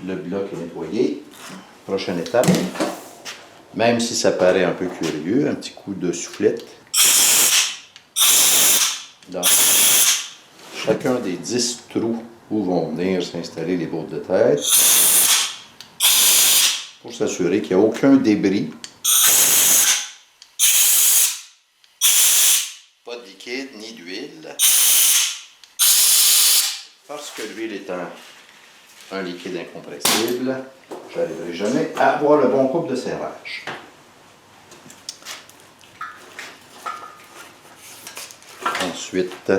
Le bloc est nettoyé. Prochaine étape, même si ça paraît un peu curieux, un petit coup de soufflette dans chacun des 10 trous où vont venir s'installer les bottes de tête pour s'assurer qu'il n'y a aucun débris, pas de liquide ni d'huile, parce que l'huile étant un liquide incompressible, je n'arriverai jamais à avoir le bon couple de serrage. Ensuite,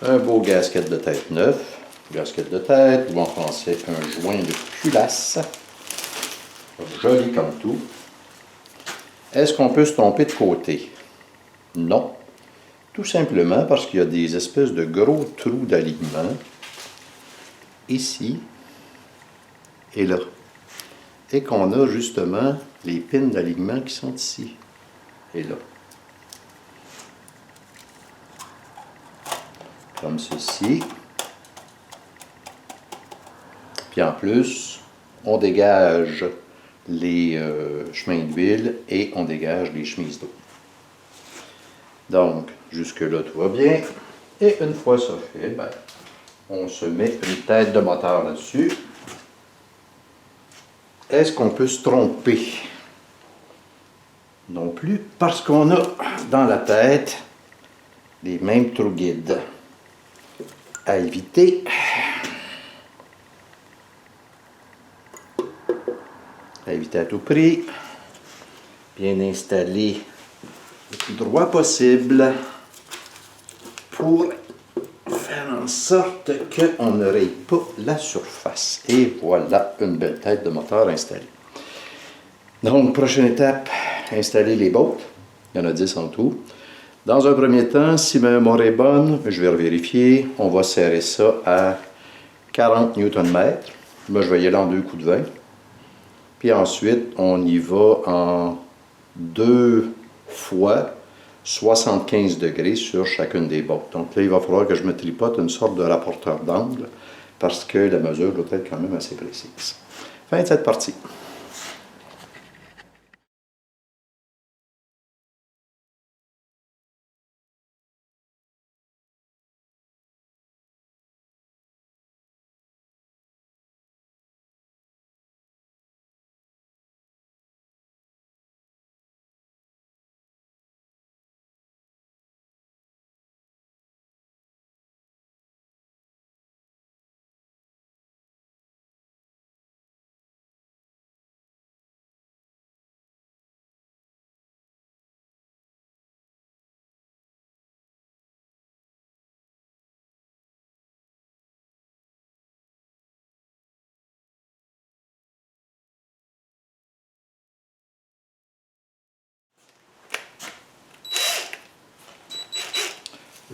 un beau gasket de tête neuf. Gasket de tête, ou en français, un joint de culasse. Joli comme tout. Est-ce qu'on peut se tromper de côté? Non. Tout simplement parce qu'il y a des espèces de gros trous d'alignement ici et là. Et qu'on a justement les pins d'alignement qui sont ici et là. Comme ceci. Puis en plus, on dégage les chemins d'huile et on dégage les chemises d'eau. Donc, jusque-là, tout va bien. Et une fois ça fait, ben, on se met une tête de moteur là-dessus. Est-ce qu'on peut se tromper? Non plus, parce qu'on a dans la tête les mêmes trous guides. À éviter. À éviter à tout prix. Bien installé le plus droit possible pour faire en sorte qu'on ne raye pas la surface. Et voilà une belle tête de moteur installée. Donc, prochaine étape, installer les bottes. Il y en a 10 en tout. Dans un premier temps, si ma mémoire est bonne, je vais vérifier. On va serrer ça à 40 Nm. Moi, je vais y aller en 2 coups de 20. Puis ensuite, on y va en 2 fois 75 degrés sur chacune des bottes. Donc là, il va falloir que je me tripote une sorte de rapporteur d'angle parce que la mesure doit être quand même assez précise. Fin de cette partie.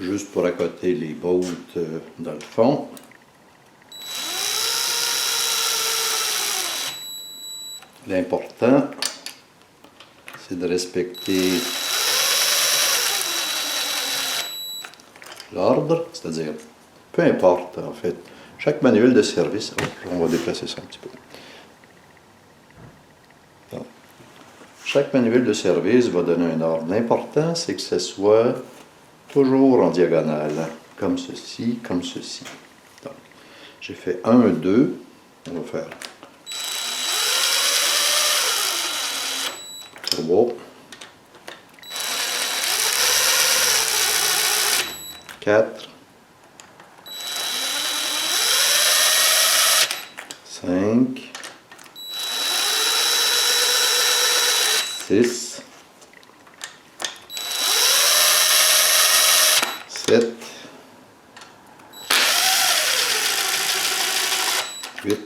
Juste pour accoter les bottes dans le fond. L'important, c'est de respecter l'ordre, c'est-à-dire, peu importe en fait, chaque manuel de service, on va déplacer ça un petit peu. Donc, chaque manuel de service va donner un ordre. L'important, c'est que ce soit toujours en diagonale, comme ceci, comme ceci. Donc, j'ai fait 1, 2, on va faire 3, 4, 5, 6, 7, 8,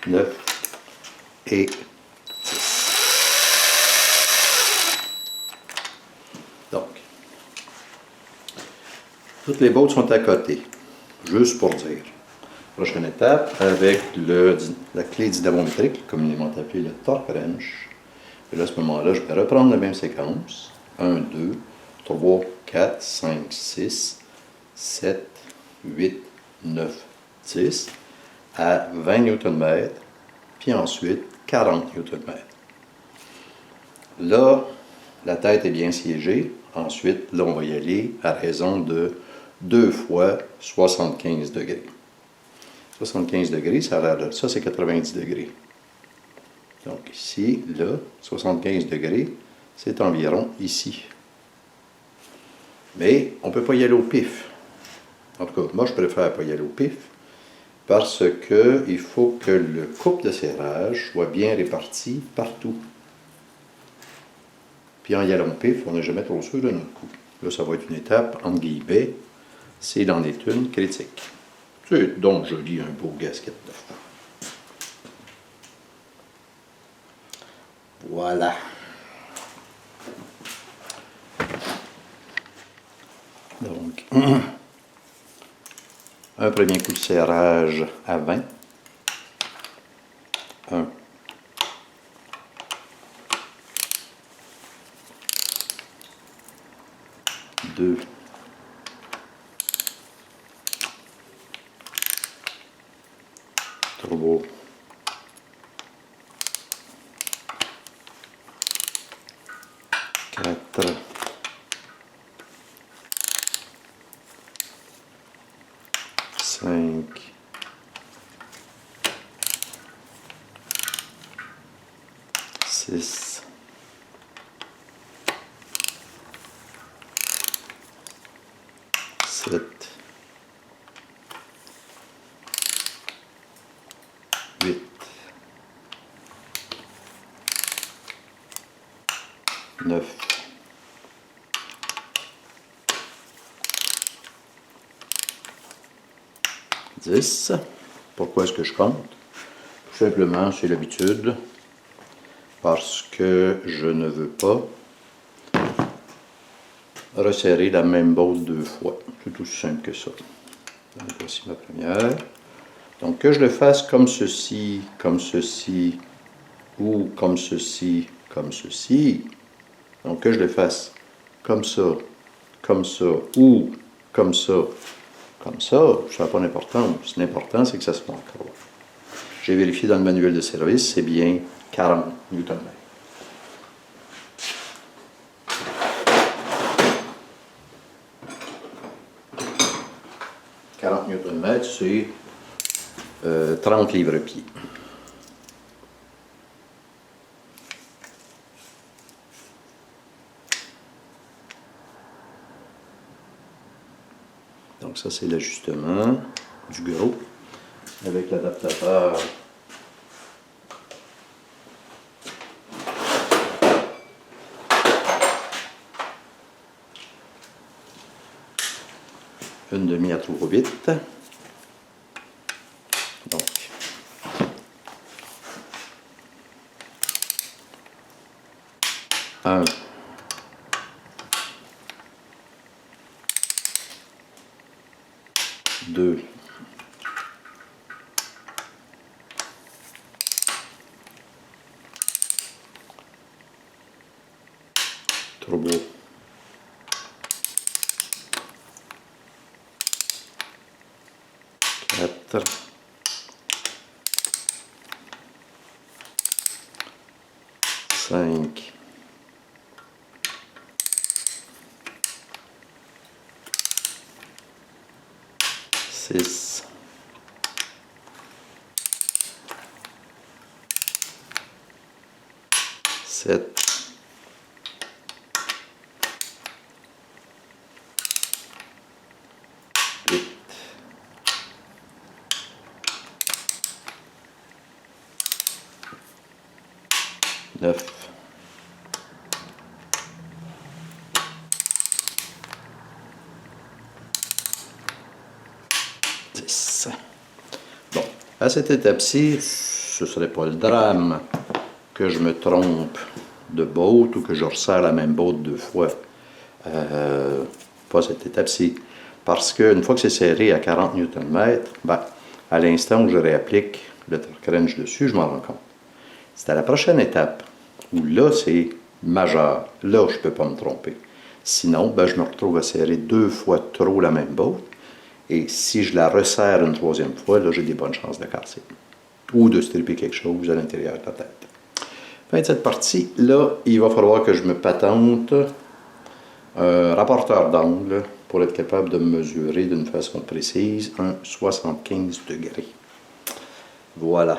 9 et 10. Donc, toutes les bottes sont à côté, juste pour dire. Prochaine étape, avec la clé dynamométrique, communément appelée le torque wrench. Et là, à ce moment-là, je vais reprendre la même séquence. 1, 2, 3, 4, 5, 6, 7, 8, 9, 10 à 20 Nm, puis ensuite 40 Nm. Là, la tête est bien siégée. Ensuite, là, on va y aller à raison de 2 fois 75 degrés. 75 degrés, ça a l'air ça, c'est 90 degrés. Donc ici, là, 75 degrés, c'est environ ici. Mais on ne peut pas y aller au pif. En tout cas, moi, je préfère pas y aller au pif parce qu'il faut que le couple de serrage soit bien réparti partout. Puis en y allant au pif, on n'est jamais trop sûr de notre coup. Là, ça va être une étape, entre guillemets, s'il en est une critique. C'est donc joli, un beau gasket de fer. Voilà. Donc, un premier coup de serrage à 20. 1. 2. 3. 4. 5. 6. 7. 8. 9. 10. Pourquoi est-ce que je compte? Tout simplement, c'est l'habitude, parce que je ne veux pas resserrer la même botte 2 fois. C'est aussi simple que ça. Donc, voici ma première. Donc, que je le fasse comme ceci, ou comme ceci, Donc, que je le fasse comme ça, ou comme ça, ça n'a pas d'importance. L'important, c'est que ça se fait encore. J'ai vérifié dans le manuel de service, c'est bien 40 Nm. Nm, c'est 30 livres-pieds. Donc ça, c'est l'ajustement du gros avec l'adaptateur. Une demi à 3/8. Donc, un, 2, 3, 4, 5, 6, 7, 8, 9, 10. Bon, à cette étape-ci, ce ne serait pas le drame que je me trompe de botte ou que je resserre la même botte 2 fois. Pas cette étape-ci. Parce qu'une fois que c'est serré à 40 Nm, ben, à l'instant où je réapplique le torque wrench dessus, je m'en rends compte. C'est à la prochaine étape où là, c'est majeur. Là, je ne peux pas me tromper. Sinon, ben, je me retrouve à serrer 2 fois trop la même botte. Et si je la resserre une 3e fois, là, j'ai des bonnes chances de casser. Ou de stripper quelque chose à l'intérieur de la tête. Fin de cette partie, là, il va falloir que je me patente un rapporteur d'angle pour être capable de mesurer d'une façon précise un 75 degrés. Voilà.